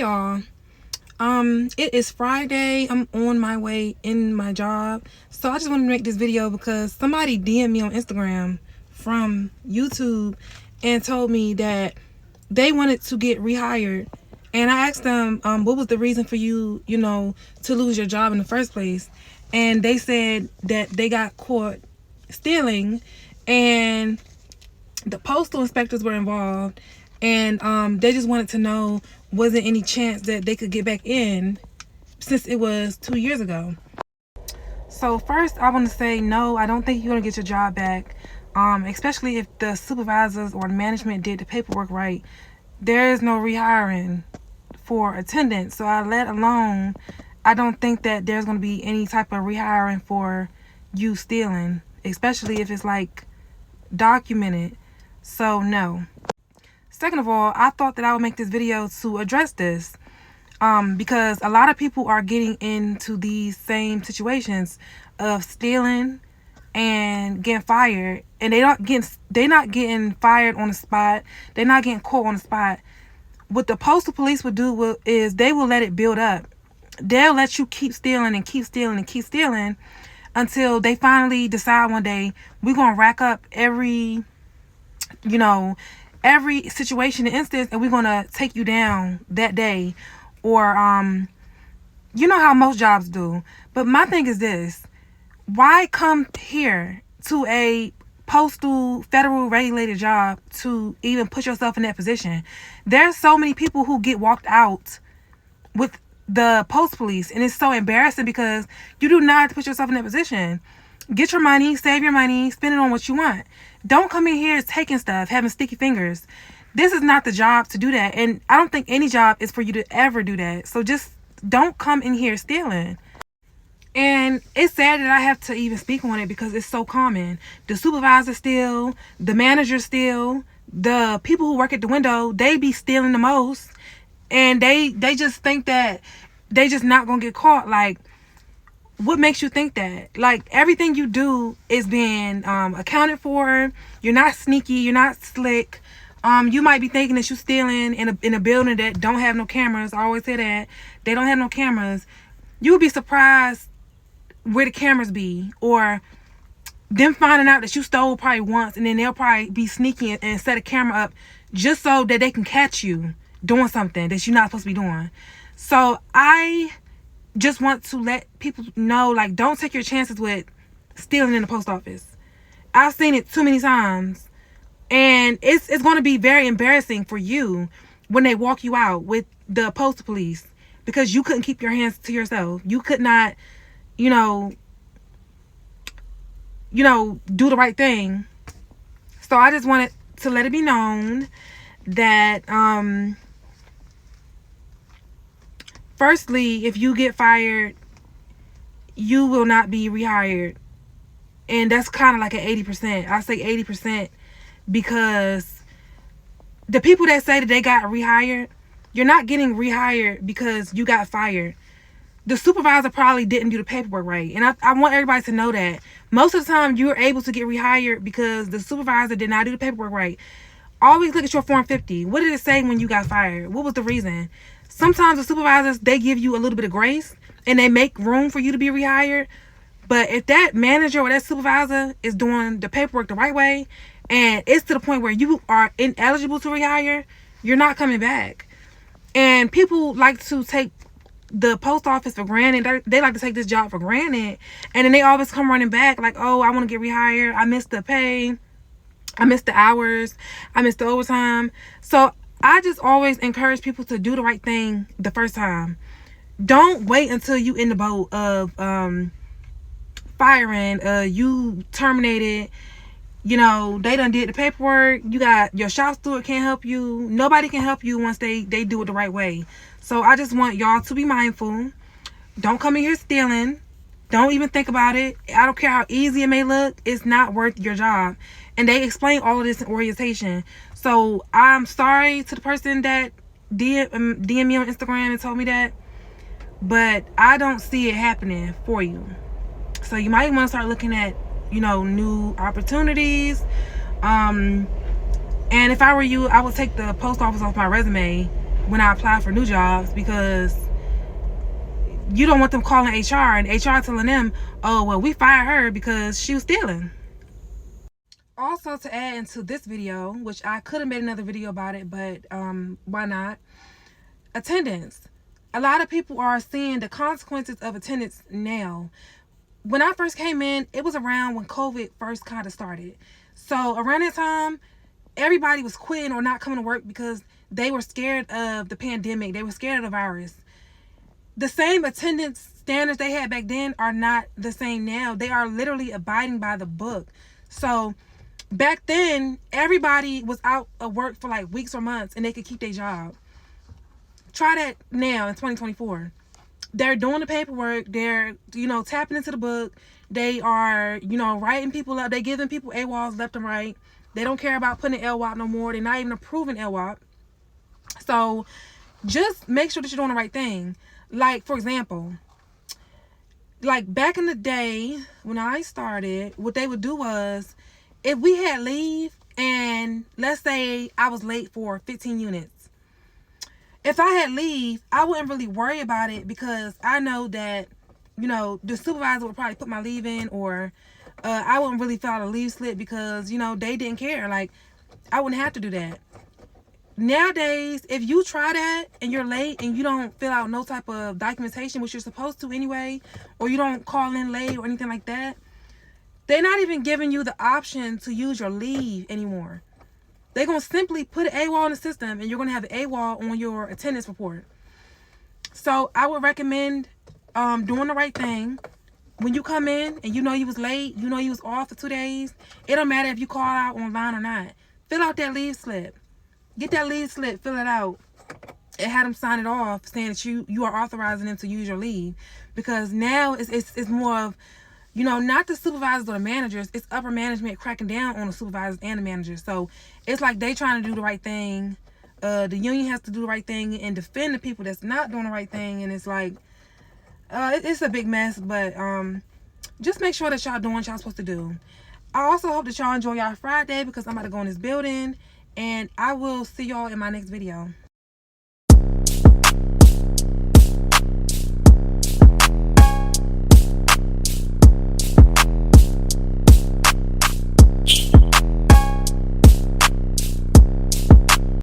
y'all. It is Friday. I'm on my way in my job. So I just wanted to make this video because somebody DM'd me on Instagram from YouTube and told me that they wanted to get rehired. And I asked them, what was the reason for you, to lose your job in the first place? And they said that they got caught stealing and the postal inspectors were involved, and they just wanted to know, was there any chance that they could get back in since it was 2 years ago? So first, I want to say no, I don't think you're going to get your job back, especially if the supervisors or management did the paperwork right. There is no rehiring for attendance, so let alone, I don't think that there's going to be any type of rehiring for you stealing, especially if it's like documented. So no. Second of all, I thought that I would make this video to address this because a lot of people are getting into these same situations of stealing and getting fired, and they're not getting fired on the spot. They're not getting caught on the spot. What the postal police would do is they will let it build up. They'll let you keep stealing and keep stealing and keep stealing until they finally decide one day, we're going to rack up every situation and instance, and we're going to take you down that day. Or, you know how most jobs do. But my thing is this. Why come here to a postal, federal regulated job to even put yourself in that position? There's so many people who get walked out with the post police, and it's so embarrassing because you do not have to put yourself in that position. Get your money, save your money, spend it on what you want. Don't come in here taking stuff, having sticky fingers. This is not the job to do that, and I don't think any job is for you to ever do that. So just don't come in here stealing. And it's sad that I have to even speak on it because it's so common. The supervisor steal, the manager steal, the people who work at the window, they be stealing the most. And they just think that they just not gonna get caught. Like, what makes you think that? Like, everything you do is being accounted for. You're not sneaky. You're not slick. You might be thinking that you're stealing in a building that don't have no cameras. I always say that. They don't have no cameras. You'll be surprised where the cameras be, or them finding out that you stole probably once, and then they'll probably be sneaky and set a camera up just so that they can catch you doing something that you're not supposed to be doing. So I just want to let people know, like, don't take your chances with stealing in the post office. I've seen it too many times, and it's going to be very embarrassing for you when they walk you out with the postal police because you couldn't keep your hands to yourself. You could not, do the right thing. So I just wanted to let it be known that firstly, if you get fired, you will not be rehired. And that's kind of like an 80%. I say 80% because the people that say that they got rehired, you're not getting rehired because you got fired. The supervisor probably didn't do the paperwork right. And I want everybody to know that. Most of the time, you're able to get rehired because the supervisor did not do the paperwork right. Always look at your Form 50. What did it say when you got fired? What was the reason? Sometimes the supervisors, they give you a little bit of grace and they make room for you to be rehired. But if that manager or that supervisor is doing the paperwork the right way and it's to the point where you are ineligible to rehire, you're not coming back. And people like to take the post office for granted. They like to take this job for granted. And then they always come running back like, oh, I want to get rehired. I missed the pay. I missed the hours. I missed the overtime. So I just always encourage people to do the right thing the first time. Don't wait until you in the boat of firing, you terminated, they done did the paperwork, you got your shop steward can't help you. Nobody can help you once they do it the right way. So I just want y'all to be mindful. Don't come in here stealing. Don't even think about it. I don't care how easy it may look. It's not worth your job. And they explain all of this in orientation. So I'm sorry to the person that DM me on Instagram and told me that. But I don't see it happening for you. So you might want to start looking at, new opportunities. And if I were you, I would take the post office off my resume when I apply for new jobs, because you don't want them calling HR and HR telling them, oh, well, we fired her because she was stealing. Also, to add into this video, which I could have made another video about it, but why not? Attendance. A lot of people are seeing the consequences of attendance now. When I first came in, it was around when COVID first kind of started. So around that time, everybody was quitting or not coming to work because they were scared of the pandemic. They were scared of the virus. The same attendance standards they had back then are not the same now. They are literally abiding by the book. So back then, everybody was out of work for like weeks or months and they could keep their job. Try that now in 2024. They're doing the paperwork. They're, tapping into the book. They are, writing people up. They're giving people AWOLs left and right. They don't care about putting an LWOP no more. They're not even approving LWOP. So just make sure that you're doing the right thing. Like, for example, like back in the day when I started, what they would do was, if we had leave and let's say I was late for 15 units, if I had leave, I wouldn't really worry about it because I know that, the supervisor would probably put my leave in, or I wouldn't really fill out a leave slip because, they didn't care. Like, I wouldn't have to do that. Nowadays, if you try that and you're late and you don't fill out no type of documentation, which you're supposed to anyway, or you don't call in late or anything like that, they're not even giving you the option to use your leave anymore. They're going to simply put an AWOL in the system and you're going to have an AWOL on your attendance report. So I would recommend doing the right thing. When you come in and you know you was late, you know you was off for 2 days, it don't matter if you call out online or not. Fill out that leave slip. Get that leave slip, fill it out, and have them sign it off saying that you are authorizing them to use your leave. Because now it's more of, not the supervisors or the managers, it's upper management cracking down on the supervisors and the managers. So it's like they trying to do the right thing. The union has to do the right thing and defend the people that's not doing the right thing. And it's like, it's a big mess. But just make sure that y'all doing what y'all supposed to do. I also hope that y'all enjoy y'all Friday because I'm about to go in this building. And I will see y'all in my next video.